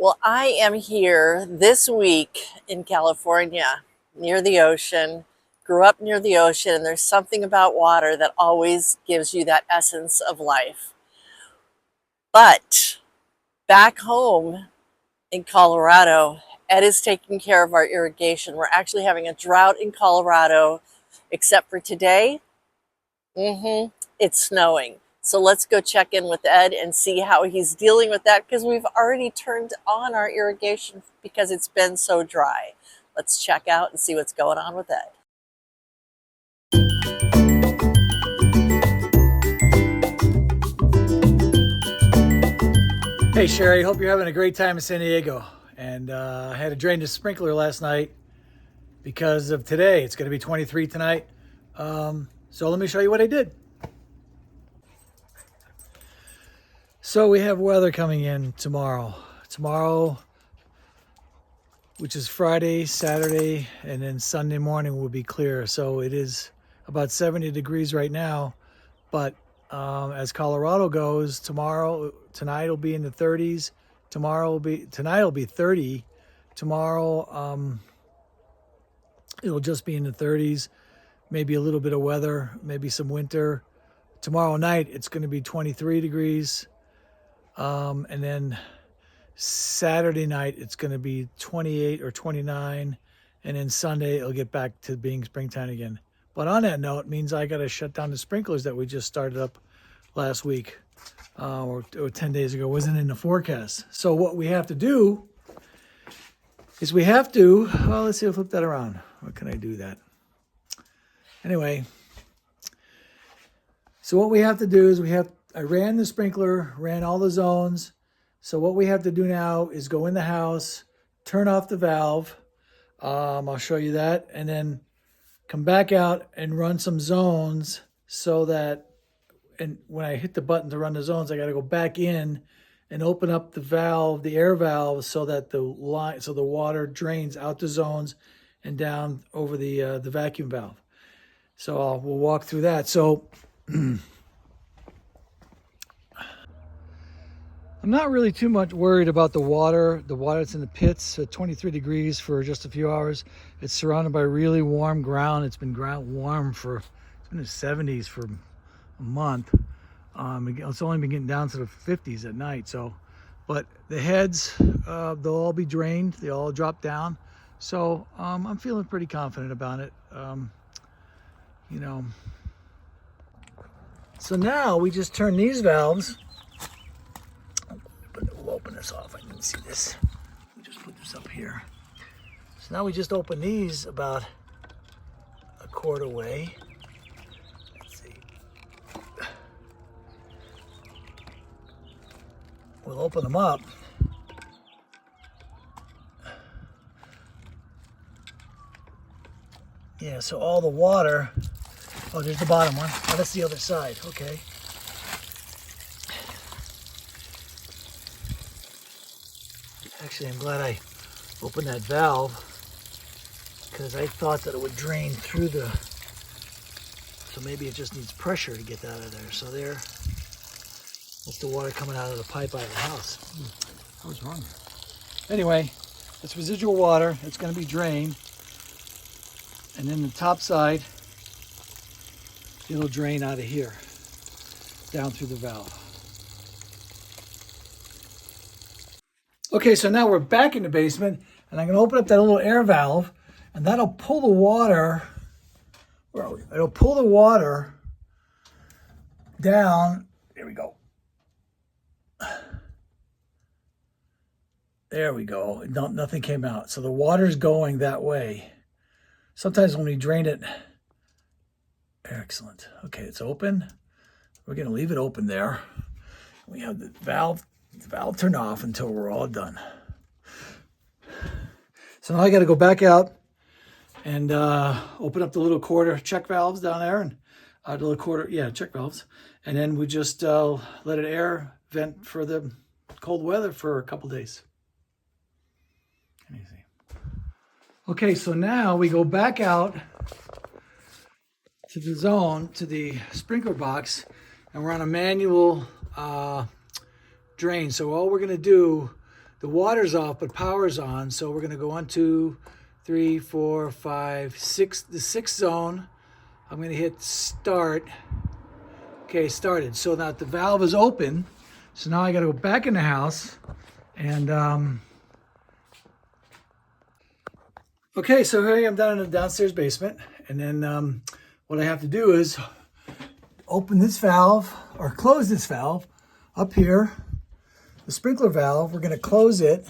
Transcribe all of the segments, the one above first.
Well, I am here this week in California, near the ocean. Grew up near the ocean, and there's something about water that always gives you that essence of life. But back home in Colorado, Ed is taking care of our irrigation. We're actually having a drought in Colorado, except for today. It's snowing. So let's go check in with Ed and see how he's dealing with that, because we've already turned on our irrigation because it's been so dry. Let's check out and see what's going on with Ed. Hey Sherry, hope you're having a great time in San Diego. And I had to drain the sprinkler last night because of today. It's going to be 23 tonight. So let me show you what I did. So we have weather coming in tomorrow. Tomorrow, which is Friday, Saturday, and then Sunday morning will be clear. So it is about 70 degrees right now. But as Colorado goes, tonight will be in the 30s. Tonight will be 30. Tomorrow, it'll just be in the 30s. Maybe a little bit of weather, maybe some winter. Tomorrow night, it's going to be 23 degrees. And then Saturday night, it's going to be 28 or 29. And then Sunday, it'll get back to being springtime again. But on that note, it means I got to shut down the sprinklers that we just started up last week or 10 days ago. It wasn't in the forecast. So what we have to do is well, let's see, I'll flip that around. What can I do that? Anyway, so what we have to do is I ran the sprinkler, ran all the zones. So what we have to do now is go in the house, turn off the valve. I'll show you that. And then come back out and run some zones so that, and when I hit the button to run the zones, I got to go back in and open up the valve, the air valve, so that the water drains out the zones and down over the vacuum valve. So we'll walk through that. So I'm not really too much worried about the water. The water that's in the pits at 23 degrees for just a few hours. It's surrounded by really warm ground. It's been warm it's been in the 70s for a month. It's only been getting down to the 50s at night. So, but the heads, they'll all be drained. They all drop down. So I'm feeling pretty confident about it. So now we just turn these valves. We'll open this off. I didn't see this. We just put this up here. So now we just open these about a quart away. Let's see. We'll open them up. Yeah, so all the water. Oh, there's the bottom one. Oh, that's the other side. Okay. Actually, I'm glad I opened that valve because I thought that it would drain through so maybe it just needs pressure to get out of there. So that's the water coming out of the pipe out of the house. I was wrong. Anyway, it's residual water. It's going to be drained. And then the top side, it'll drain out of here, down through the valve. Okay, so now we're back in the basement, and I'm going to open up that little air valve, and that'll pull the water. Where are we? It'll pull the water down. There we go. There we go. Nothing came out. So the water's going that way. Sometimes when we drain it, excellent. Okay, it's open. We're going to leave it open there. We have the valve turned off until we're all done. So now I got to go back out and open up the little quarter check valves down there, and the little check valves, and then we just let it air vent for the cold weather for a couple days. Easy. Okay, so now we go back out to the sprinkler box, and we're on a manual drain. So all we're going to do the water's off, but power's on. So we're going to go 1, 2, 3, 4, 5, 6, the 6th zone. I'm going to hit start. Okay, started. So now the valve is open. So now I got to go back in the house and okay, so here I am down in the downstairs basement, and then what I have to do is open this valve or close this valve up here, the sprinkler valve. We're going to close it.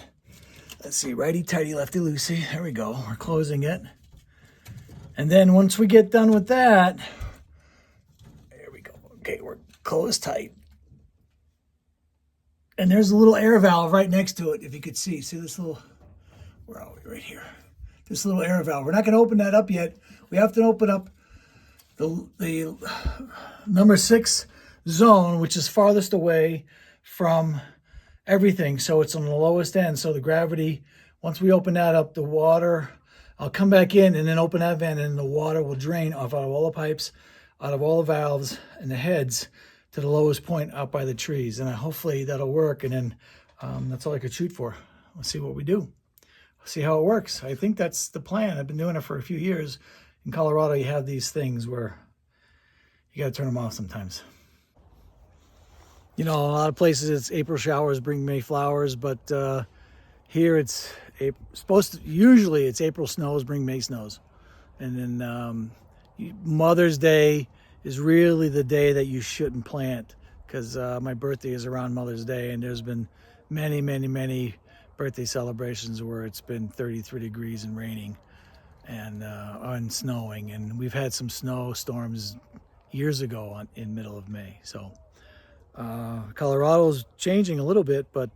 Let's see, righty tighty, lefty loosey. There we go. We're closing it. And then once we get done with that, there we go. Okay, we're closed tight. And there's a little air valve right next to it, if you could see. See this little, where are we? Right here. This little air valve. We're not going to open that up yet. We have to open up the number 6 zone, which is farthest away from everything. So it's on the lowest end. So the gravity, once we open that up, the water, I'll come back in and then open that vent, and the water will drain off out of all the pipes, out of all the valves and the heads to the lowest point out by the trees. And hopefully that'll work. And then that's all I could shoot for. Let's see what we do. See how it works. I think that's the plan. I've been doing it for a few years. In Colorado, you have these things where you got to turn them off sometimes. You know, a lot of places it's April showers bring May flowers, but here it's usually it's April snows bring May snows. And then Mother's Day is really the day that you shouldn't plant, because my birthday is around Mother's Day, and there's been many birthday celebrations where it's been 33 degrees and raining and snowing, and we've had some snowstorms years ago in middle of May. So Colorado's changing a little bit, but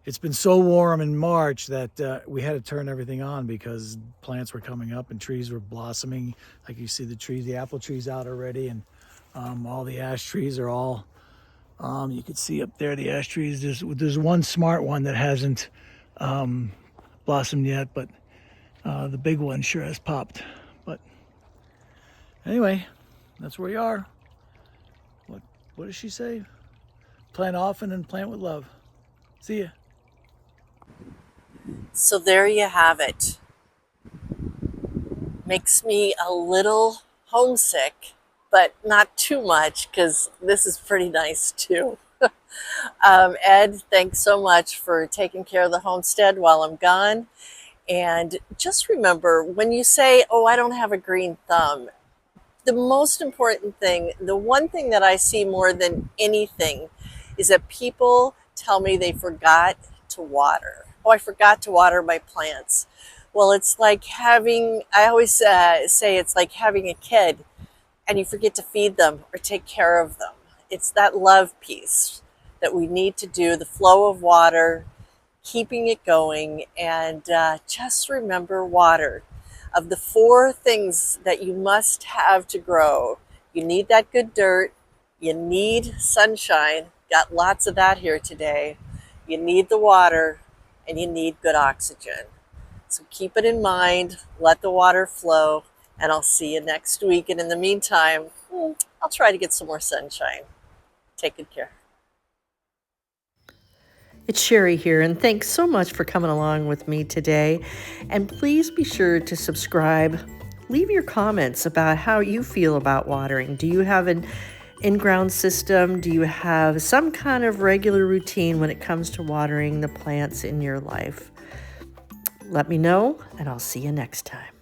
it's been so warm in March that we had to turn everything on because plants were coming up and trees were blossoming. Like you see the trees, the apple trees out already, and all the ash trees are all you can see up there the ash trees. There's one smart one that hasn't blossomed yet, but the big one sure has popped. But anyway, that's where we are. What does she say? Plant often and plant with love. See ya. So there you have it. Makes me a little homesick, but not too much, because this is pretty nice too. Ed, thanks so much for taking care of the homestead while I'm gone. And just remember, when you say, oh, I don't have a green thumb, the most important thing, the one thing that I see more than anything, is that people tell me they forgot to water. Oh, I forgot to water my plants. Well, it's like I always say it's like having a kid and you forget to feed them or take care of them. It's that love piece that we need to do, the flow of water, keeping it going, and just remember water. Of the 4 things that you must have to grow, you need that good dirt, you need sunshine, got lots of that here today, you need the water, and you need good oxygen. So keep it in mind, let the water flow, and I'll see you next week. And in the meantime, I'll try to get some more sunshine. Take good care. It's Sherry here, and thanks so much for coming along with me today. And please be sure to subscribe. Leave your comments about how you feel about watering. Do you have an in-ground system? Do you have some kind of regular routine when it comes to watering the plants in your life? Let me know, and I'll see you next time.